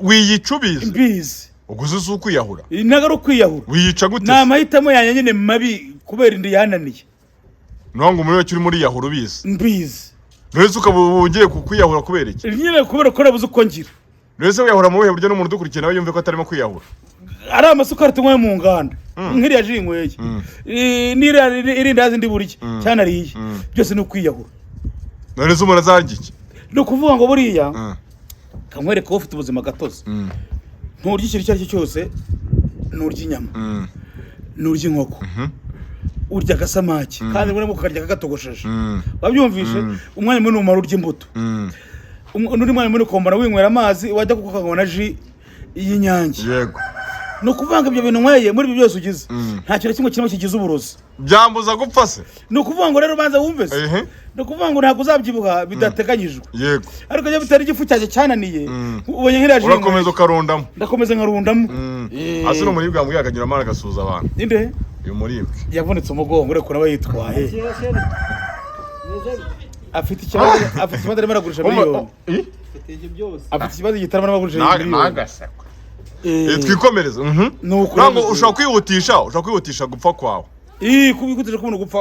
wiyicubiza mbizi uguze uko kwiyahura nagaro kwiyahura wiyica gute namahitamo yanye nyine mabi kubera indi yananiye nongo muri we cyuri muri yahura ubizi mbizi nese ukabungiye kukwiyahura kubera iki nyine kubera ko nabuze uko ngira nese wiyahura mu buhe buryo n'umuntu dukurikiye nawe yumve ko atarimo kwiyahura ari amasukari tunywe mu nganda nkiriya jinyweye irindazi ndi burya cyanariye byose ni ukwiyahura none umuntu azarya iki ni ukuvuga ngo buriya kamwereka ko ufite ubuzima gatozi nturya ikintu icyo ari cyo cyose nturya inyama nturya inkoko urya agasamaki kandi ubona ko karya kagatogosheje wabyumvishe umwanya munini umara urya imbuto undi mwanya munini ukombana winywera amazi wajya kukanywa ji y'inyange yego no kuvanga ibyo bintu nkweye muri ibyo byose ugize nta kintu kimwe kirimo kigize uburozi byambuza gupfa se no kuvuga ngo rero banza wumve se no kuvuga ngo ntabwo uzabyibuha bidateganyijwe yego ariko iyo bitari igifu cyaje cyananiye ubonye nk'iraje urakomeza ukarundamo ndakomeza nkarundamo asino muri bwa mbwe akagira amara gasuza abantu inde uyu muribwe yavunitse umugongo ureko nawe yitwaye afite ikibazo arimo aragurisha miliyoni afite ikibazo gitaramo arimo aragurisha miliyoni twikomereze ntabwo ushobora kwihutisha gupfa kwawe kubikutisha kubona gupfa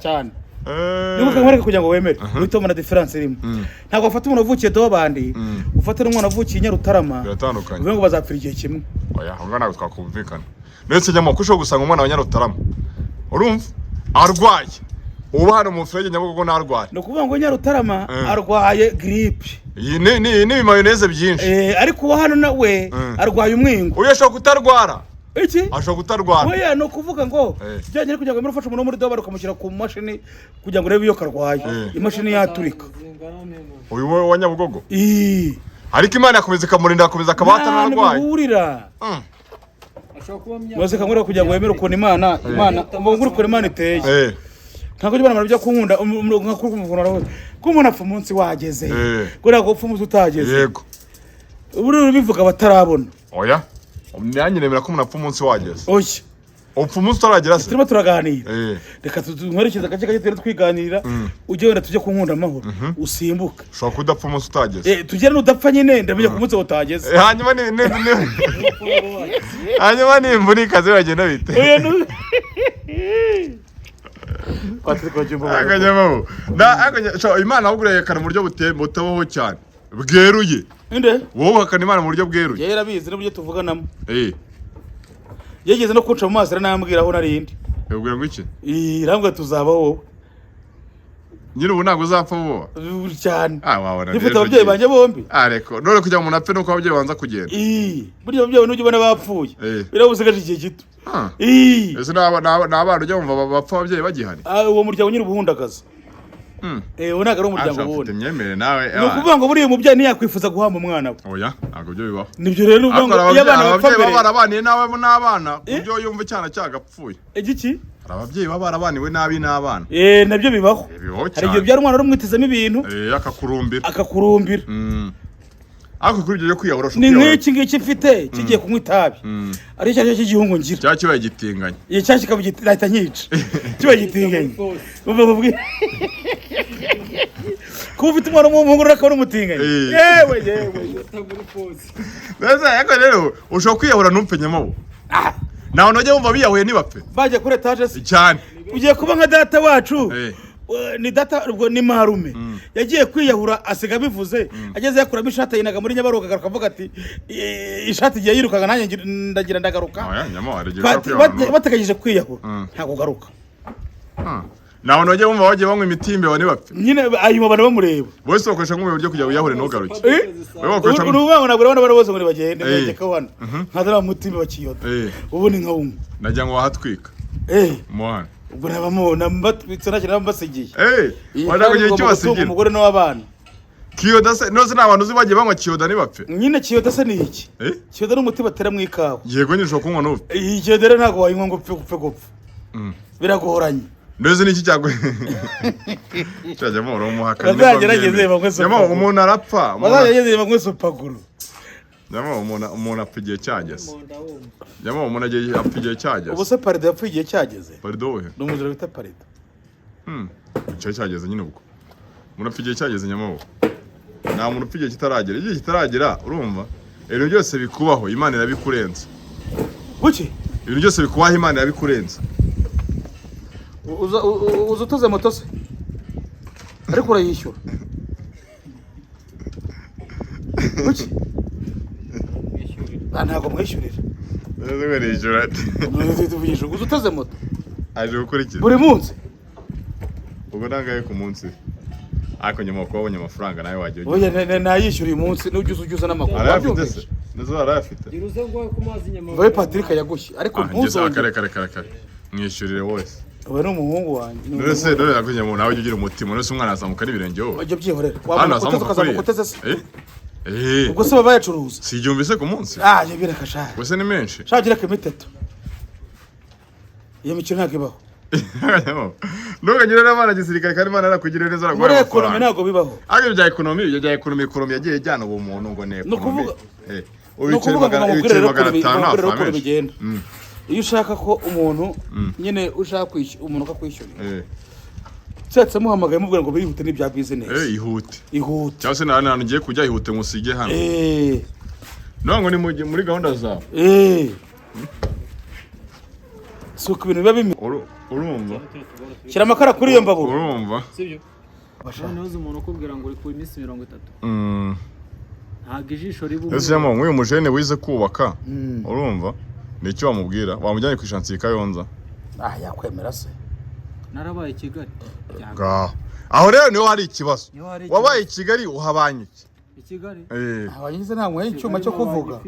cyane niba ukamwereka kugira ngo wemere uhita ubona diferanse irimo ntabwo wafata umuntu wavukiye do abandi ufata n'umwana wavukiye i Nyarutarama biratandukanye uvuga ngo bazapfira igihe kimwe oya aho ntabwo twakumvikana ndetse nyamako ushobora gusanga umwana wa Nyarutarama urumva arwaye ubu hano mu Furege Nyabugogo ntarwaye ni ukuvuga ngo Nyarutarama arwaye giripe iyi ni mayoneze byinshi ariko uwo hano nawe arwaye umwingo uyu ashobora kutarwara iki ashobora kutarwara oya no kuvuga ngo byanye kugira ngo muri ufashe umuntu muri doba rukamushyira ku mashini kugira ngo urebe iyo karwaye imashini yaturika uyu wa Nyabugogo ariko Imana yakomeza ikamurinda akomeza akabata n'arwaye bihurira maze kamwe kugira ngo wemere ukuntu Imana nguri ukuntu Imana iteye ntabwo jya bana byo kunkunda ko umuntu apfa umunsi wageze gura ngo upfa umunsi utageze yego buri bivuga batarabona oya nanjye nemera ko umuntu apfa umunsi wageze oya upfa umunsi utaragera se turimo turaganira reka tunkwerekeza agace gace twiganirira ujye wenda tujye kunkunda amahoro usimbuka ushobora kudapfa umunsi utageze tugere n'udapfa nyine ndamenya ku munsi utageze hanyuma nimba ikaze bagenda bite Imana ahubwo yerekana mu buryo butabaho cyane bweruye wowe uhakana Imana mu buryo bweruye yarabizi n'uburyo tuvuganamo yageze no kunca mu maso aranambwira aho narindi yabwira ngo iki irambwira tuzabaho wowe nyine ubu ntabwo uzapfa vuba cyane wabona nifite ababyeyi banjye bombi ariko none kugira ngo umuntu apfe nuko ababyeyi banza kugenda burya ababyeyi n'ujya ubona bapfuye birabusigaje igihe gito ese ni abana ujya wumva bapfa ababyeyi bagihari uwo muryango nyine ubuhundagaza uwo ntabwo ari umuryango wundi ni ukuvuga ngo buriya umubyeyi ntiyakwifuza guhamba umwana we oya ntabwo byo bibaho nibyo rero uvuga ngo iyo abana bapfa mbere ababyeyi barabaniye n'abana ku buryo yumva icyana cyagapfuye igiki hari ababyeyi baba barabaniwe nabi n'abana nabyo bibaho hari igihe byari umwana rumwitezemo ibintu akakurumbira ariko kuri ibyo byo kwiyahura ni nk'iki ngiki mfite kigiye kunywa itabi ari cyo cy'igihungu ngira cyaba kibaye gitinganye cyaba kikaba gihita nyica kibaye gitinganye kuba ufite umwana w'umuhungu akaba ari umutinganye yewe ariko rero ushobora kwiyahura ntupfe nyamabo nawe nujya wumva biyahuye ntibapfe bajya kuri etaje se cyane ugiye kuba nka data wacu ni data ubwo ni marume yagiye kwiyahura asiga bivuze ageze yakuramo ishati yinaga muri Nyabarongo agaruka avuga ati ishati igiye yirukaga nanjye ndagira ndagaruka bateganyije kwiyahura ntabwo ugaruka nawe nujya wumva bagiye banywa imitimbe bane bapfe nyine ayuma bana bamureba bose bakoresha nk'ubuyobozi byo kujya wiyahure ntugaruke urubango ntabwo urabona bose ngo bagende bageka hano ntazara umutimbe bakiyoda ubu ni nka umwe nagira ngo wahatwika umuhanda ubwo nabamubona mbatwitse nacyo nabambasigiye wajya kugira icyo basigira umugore n'abana kiyoda se nose n'abantu uzi bagiye banywa kiyoda ntibapfe nyine kiyoda se ni iki kiyoda ni umuti batera mu ikawa yego nyine ushobora kunywa n'upfe iyi kiyoda rero ntabwo wayinywa ngo upfe gupfa biragoranye ndeze niki cyago cyajyamo umuhakanye bazagerageze bamwe sopa umuntu arapfa bazagerageze bamwe sopa guru umuntu apfa igihe cyageze umuntu agiye apfa igihe cyageze ubu se Parido yapfuye igihe cyageze Parido we ni umuzira bita Parido igihe cyageze nyine ubwo umuntu apfa igihe cyageze nyamabo nta muntu upfa igihe kitaragera urumva ibintu byose bikubaho Imana irabikurenza. Buki? Ibintu byose bikubaho Imana irabikurenza. Uza utoze moto se? Ariko urayishyura. Buki? Ntabwo mwishyurira. Ntabwo nishyura ati. Uza utoze moto. Aje gukurikiza. Buri munsi? Ubwo nangaye ku munsi. Ariko nyuma ko wabonye amafaranga nawe wagiye. Oya nayishyura uyu munsi n'ujuza n'amakuru. Arayafite. Nazo arayafite. Giruze ngo ku mazi nyama. Wowe Patrick yagushye ariko ntuzongere. Kare. Mwishurire wose. Wowe n'umuhungu wanjye. None nakunye mu nawe ugira umutima none se umwana azamuka n'ibirenge wowe. Wajye byihorera. Wabona kuteze se. Ubwo se baba yacuruza. Si ibyumvise ku munsi. Je birakashaka. Ubwo ni menshi. Shagira ke miteto. Iyo mikino ntabwo ibaho. Ntuganyire n'abana gisirikare kandi Imana arakugirira neza araguha. Muri ekonomi ntabwo bibaho. Ariko bya ekonomi yagiye ijyana ubu muntu ngo ne. No kuvuga. Ubiceri magana 5 uko bigenda. Iyo ushaka ko umuntu nyine ushaka kwishyura umuntu akakwishyura. Cyatse muhamagaye mubwira ngo birihute n'ibya business. Ihute. Cyangwa se nta ngiye kujya ihute musige hano. Nongo ni muri gahunda zawe. Suko ibintu biba bimwe. Urumva? Shyira amakara kuri iyo mbabura. Urumva? Sibyo? Bashaka uzi umuntu ukubwira ngo uri ku minsi 30. Ntabwo ijisho ribu. Ese yamo nk'uyu mujene wize kubaka. Urumva? Nicyo wamubwira? Wamujyanye ku ishansi Kayonza. Yakwemera se. Narabaye Kigali. Aho rero niho hari ikibazo. Wabaye Kigali uhabanye iki? Kigali? Abanyize nta mwe icyuma cyo kuvuga.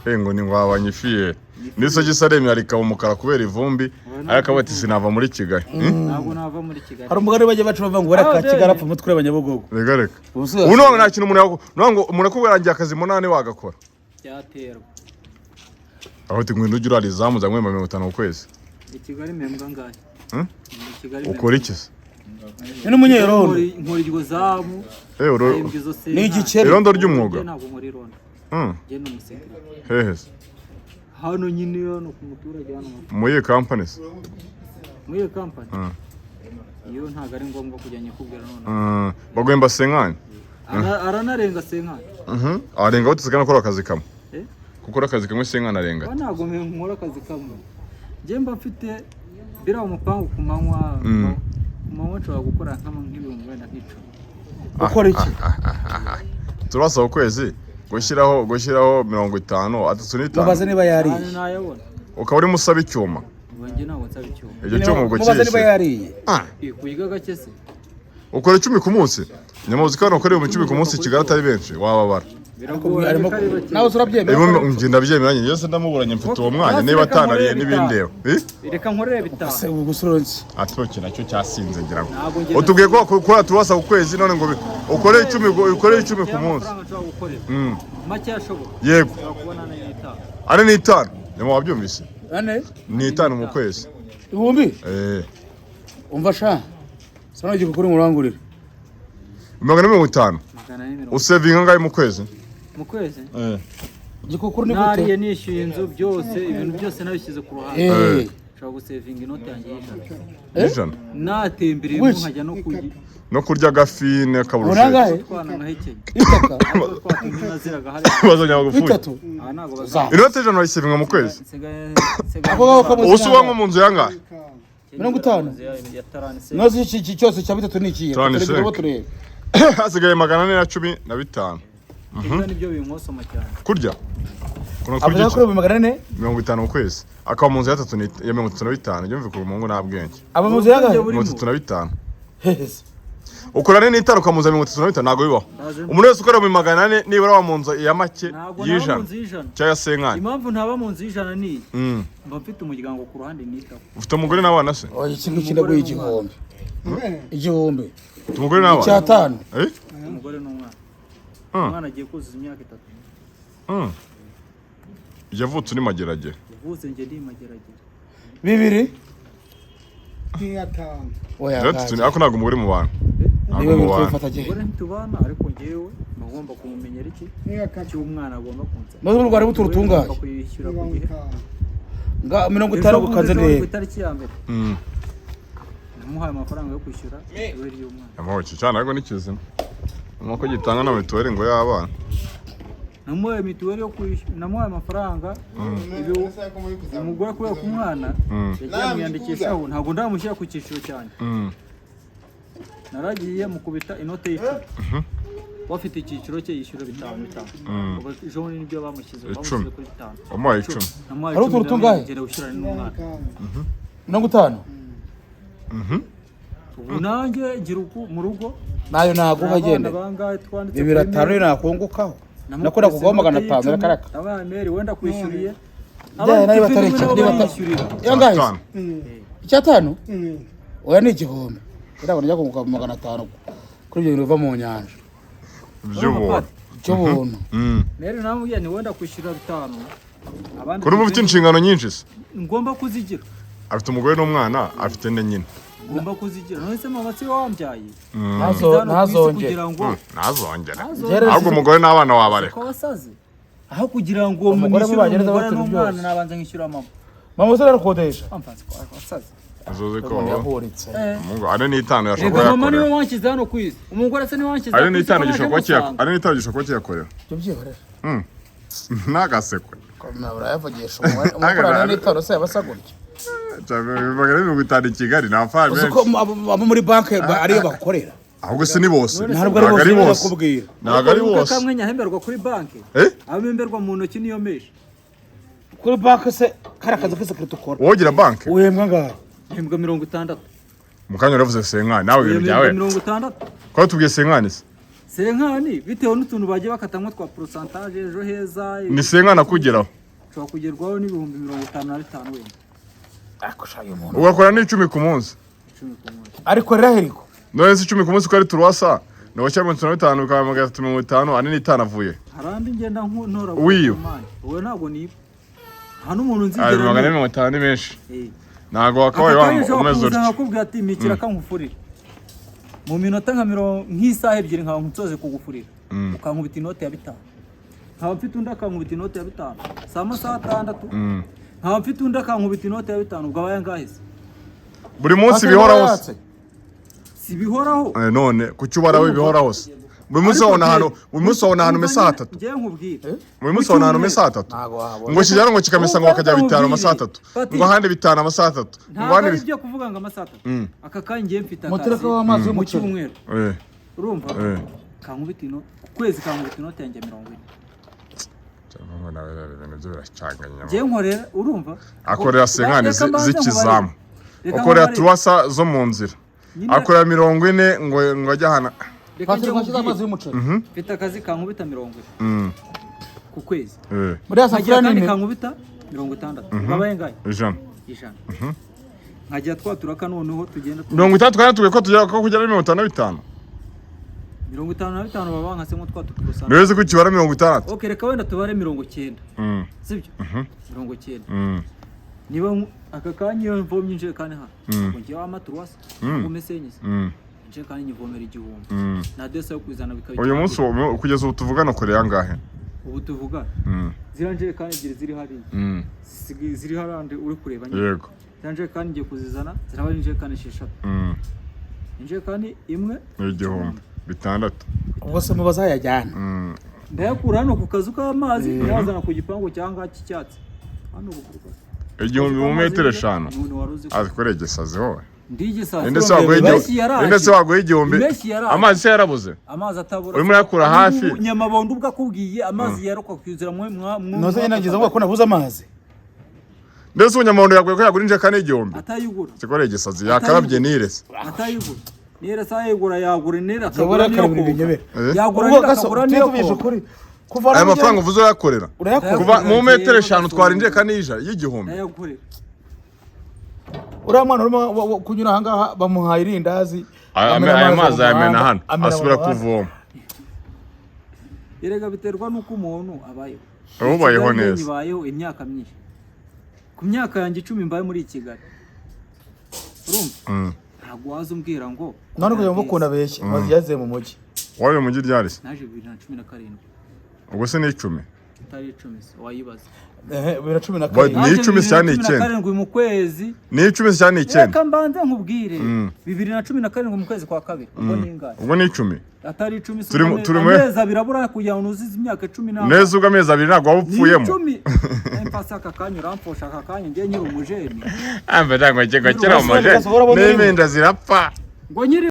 Ngo ni ngwabanye fiye. Niso gisaremye arika umukara kubera ivumbi. Ariko bati sinava muri Kigali. Ntabwo nava muri Kigali. Hari umugore baje bacu bavuga ngo reka Kigali apfa mutwe abanyabugogo. Reka. Uno nta kintu umuntu murakubwira ngiye akazi 8 wagakora. Byaterwa. Aho tingwendo ujura rizamuza ngwemba 50 ukwezi. Kigali membwa ngahe? Ukora iki se? Ni umunyerondo. Nkora iryo zamu. Ni igiceri. Irondo ry'umwuga. Ntabwo nkora irondo. Je no musekere. Hehe. Hano nyine yo no ku muturage hano. Muye company se. Muye company. Iyo ntago ari ngombwa kujyanye kubwira none. Bagwemba senkani. Aranarenga senkani. Arenga utizigana gukora akazi kamwe. Gukora akazi kamwe senkani arenga. Ntago nkora akazi kamwe. Je mba mfite bira umupangu ku manywa. Mama nshobora gukora nk'ibihumbi wenda nk'icumi. Ukora iki? Turasaba ukwezi gushyiraho 50 atatu Mubaze niba yariye. Ukaba uri musaba icyuma. Wanjye nawo nsaba icyuma. Icyo cyuma ubwo Mubaze niba yariye. Kuyiga gake se. Ukora 10 ku munsi. Nyamuzi kandi ukora 10 ku munsi Kigali atari benshi wababara. Nawe urabyemera. Nje ndabyemeranye yose ndamuburanye mfite uwo mwanya niba atanariye n'ibindeo. Reka nkorere bitanu. Se ugusuronse. Atoki nacyo cyasinze ngira ngo. Utubwiye ko ukora turasa ukwezi none ngo ukore 10 ku munsi. Make yashoboka. Yego. Ari ni 5. Nyama wabyumvise? Ane? Ni 5 mu kwezi. Ibumbi? Umva sha. Sana giye kuri murangurira. 150. Usevinga ngaye mu kwezi? Mu kwezi? Gikukuru ni gute? Nariye nishyuye inzu byose ibintu byose nabishyize ku ruhande. Nshobora gusevinga inoti yanjye y'ijana. Natembereye nkajya no kurya gafine kaburushe. Urangahe? Twana ngahekeye. Itaka. Twatungaziraga hari. Bazanya gufuye. Ntago baza. Inoti y'ijana wayisevinga mu kwezi? Usuba nko mu nzu yangahe? 50. Nozi iki cyose cya 3 ni ikiye. Turebe. Hasigaye 415. Nibyo binkosoma cyane. Kurya? Avuga ko 450 mu kwezi. Akaba mu nzu ya 35. Yumve ko umuntu nabwenge. Aba mu nzu yangahe? 35. Hehese. Ukora ne n'itaro kamuza 35 nago bibaho. Umuntu wese ukora mu 400 nibura wa mu nzu ya make y'ijana. Cyaya senkani. Impamvu ntaba mu nzu y'ijana ni mba mfite umuryango ku ruhande nita. Ufite umugore n'abana se? Oya ikintu kinagoye igihombe. Igihombe. Umugore n'abana? Cyatanu. Umugore n'umwana. Umwana agiye kuzuza imyaka 3. Yavutse ni mageragere. Yavutse nge ndi mageragere. 2. Oya. Ako nago umugore mu bantu. Niwe bifata gihe. Umugore ntitubana ariko ngewe bagomba kumumenyera iki? Cy'umwana agomba kunza. Maze urwara buturutungaye. Kwishyura ku gihe. Nga 50 gukanze ne. Itariki ya mbere. Namuhaye amafaranga yo kwishyura weri y'umwana. Yamuhoye cyane ariko nikizima. Nuko gitanga na mituweli ngo y'abana. namuhaye mituweli yo kwishyura, namuhaye amafaranga umugore kubera ku mwana yagiye amwiyandikishaho, ntabwo ndamushyira ku cyiciro cyanjye. Naragiye mukubita inote y'10. Wafite icyiciro cye yishyura 5. Ubwo ejo nibyo bamushyize kuri 5. Wamuhaye 10. Namuhaye 10. Ari utuntu tungahe? Ngera gushyira n'umwana. 50. Ubu nanjye ngira uko mu rugo nayo nago hagenda. Bibira 5 nakungukaho. Nakora kugoma 500 karaka. Aba meri wenda kwishyuriye. Aba nayo batarishyurira. Yangahe? Icyatano? Oya ni igihombe. Ndabona njya kunguka 500 kuri ibyo biva mu nyanja. Cy'ubuntu. Meri namubwiye ni wenda kwishyura 5. Abandi kuri mufite inshingano nyinshi se. Ngomba kuzigira. Afite umugore n'umwana, afite nde nyine. Ngomba kuzigira. None se mama si wambyaye. Ntazongera. Ahubwo umugore n'abana wabareka. Ko basaze. Aho kugira ngo umugore n'umwana nabanza nkishyura mama. Mama se arakodesha. Amfanze ko basaze. Azoze ko Mungu ari n'itano yashobora yakora. Mama niwe wankiza hano kwisi. Umugore se ni wankiza. Ari n'itano gishobora cyakora. Tubyihorera. Nagasekwe. Nabura yavugisha umugore n'itano se yabasagurye. Bagare mu gutana i Kigali na fami. Uko abo muri banke ariyo bakorera. Ahubwo se ni bose. Ntabwo ari bose kubwira. Ntabwo ari bose. Kamwenya hemberwa kuri banke. Abemberwa mu ntoki niyo meshi. Kuri banke se karakaza kese kritukora. Wogira banke? Uhembwa ngaho. Hembwa 60. Mukanya uravuze senkani nawe ibintu byawe. 60. Ko tubwiye senkani se? Senkani bitewe n'utuntu bagiye bakatamwa twa pourcentage ejo heza. Ni senkana kugeraho. Cyo kugerwaho n'ibihumbi 55 wenda. Akoshaye umuntu. Ugakora ni 10 ku munsi. 10 ku munsi. Ariko reriko. None se 10 ku munsi ko ari turwasa. No cyangwa 75 ukamagara 35 ane n'itana avuye. Harandi ngenda ntora. Wiyo. Wowe ntago ni. Hano umuntu nzigera. Ayo magana 50 menshi. Nago akabaye wameze utyo. Nakubwira ati mikira kankufurira. Mu minota nka nk'isaha ebyiri nka nkutoze kugufurira. Ukankubita inote ya 5. Nkaba mfite undi akankubita inote ya 5. Sama saa 6. Nkaba mfite undi akankubita inote ya 5 ubwo abaye ngahise. Buri munsi bihoraho. Si bihoraho. None kucyubaraho bihoraho se. Buri munsi wabona hano mesa 3. Ngiye nkubwira. Buri munsi wabona hano mesa 3. Ngo kijyana ngo kikamesa ngo bakajya bitara amasa 3. Ngo handi bitana amasa 3. Ngo handi ibyo kuvuga ngo amasa 3. Aka kangiye mfite akazi. Mutereka w'amazi mu cyumweru. Urumva? Kankubita inote. Kwezi kankubita inote yanjye 40. Cyangwa nawe ibintu biracanganya. Ngiye nkorera urumva? Akorera senkani z'ikizamu. Akorera turwasa zo mu nzira. Akorera 40 ngo ajya hana. Fatira kwashyize amazi y'umuceri. Mfite akazi kankubita 40. Ku kwezi. Muri asafura nini kankubita 60. Babaye ngaye. Ijana. Nkajya twaturaka noneho tugenda 30 kandi tugiye ko tujya ko kugera 55. 55 baba nkase ngo twatukusana. Neze ku kibara 60. Okay reka wenda tubare 90. Sibyo? 90. Niba aka kanya mvomye nje kane ha. Ngiye wa maturwasa. Umesenyise. Nje kane nyivomera igihumbi. Na desa yo kwizana bikabije. Uyu munsi kugeza ubu tuvugana kure yangahe? Ubu tuvuga. Ziranje kane ebyiri ziri hari. Ziri harande uri kureba nyine. Yego. Ziranje kane ngiye kuzizana ziraba nje kane 6. Nje kane imwe igihumbi 6. Ubwo se mubaza yajyana. Ndayakura hano ku kazu k'amazi yazana ku gipangu cyangwa cy'icyatsi. Hano gukuruka. Igihumbi mu metero 5. Azikoregesaze wowe. Ndigisaze. Ndetse wagoye igihumbi. Amazi se yarabuze. Amazi atabura. Urimo yakura hafi. Nyamabondo ubwo akubwiye amazi yaroka kwizira mwe. Noze nagize ngo nabuze amazi. Ndetse unyamabondo yagoye ko yagura inje kane igihumbi. Atayigura. Zikoregesaze yakarabye nirese. Atayigura. Nira sayigura yagura nira akagura niyo. Yagura nira akagura niyo. Kuva aya mafaranga uvuze yakorera. Kuva mu metero 5 twarinje kanija y'igihumbi. Yayakorera. Uramwana urimo kunyura hangaha bamuhaye irindazi. Aya mazi yamena hano asubira kuvoma. Yerega biterwa nuko umuntu abayeho. Ubayeho neza. Ibayeho imyaka myinshi. Ku myaka yanjye 10 mbaye muri Kigali. Urumva? Ntabwo waza umbwira ngo none kugira ngo ukunda beshye mazi yaze mu mujyi. Waje mu mujyi ryari se? Naje 2017. Ubwo se ni 10. atari 10 wayibaza. 2017 ni 10 cyane 9 karindwi mu kwezi ni 10 cyane 9 reka mbanze nkubwire 2017 mu kwezi kwa kabiri ubwo ni ingahe ubwo ni 10 atari 10 turi amezi abirabura kugira ngo uzize imyaka 10 neza ubwo amezi abiri ntabwo wapfuyemo 10 mpasa akakanya uramfosha akakanya ngiye nyiri umujeni ambe ndango cyego kera umujeni n'impinda zirapfa ngo nyiri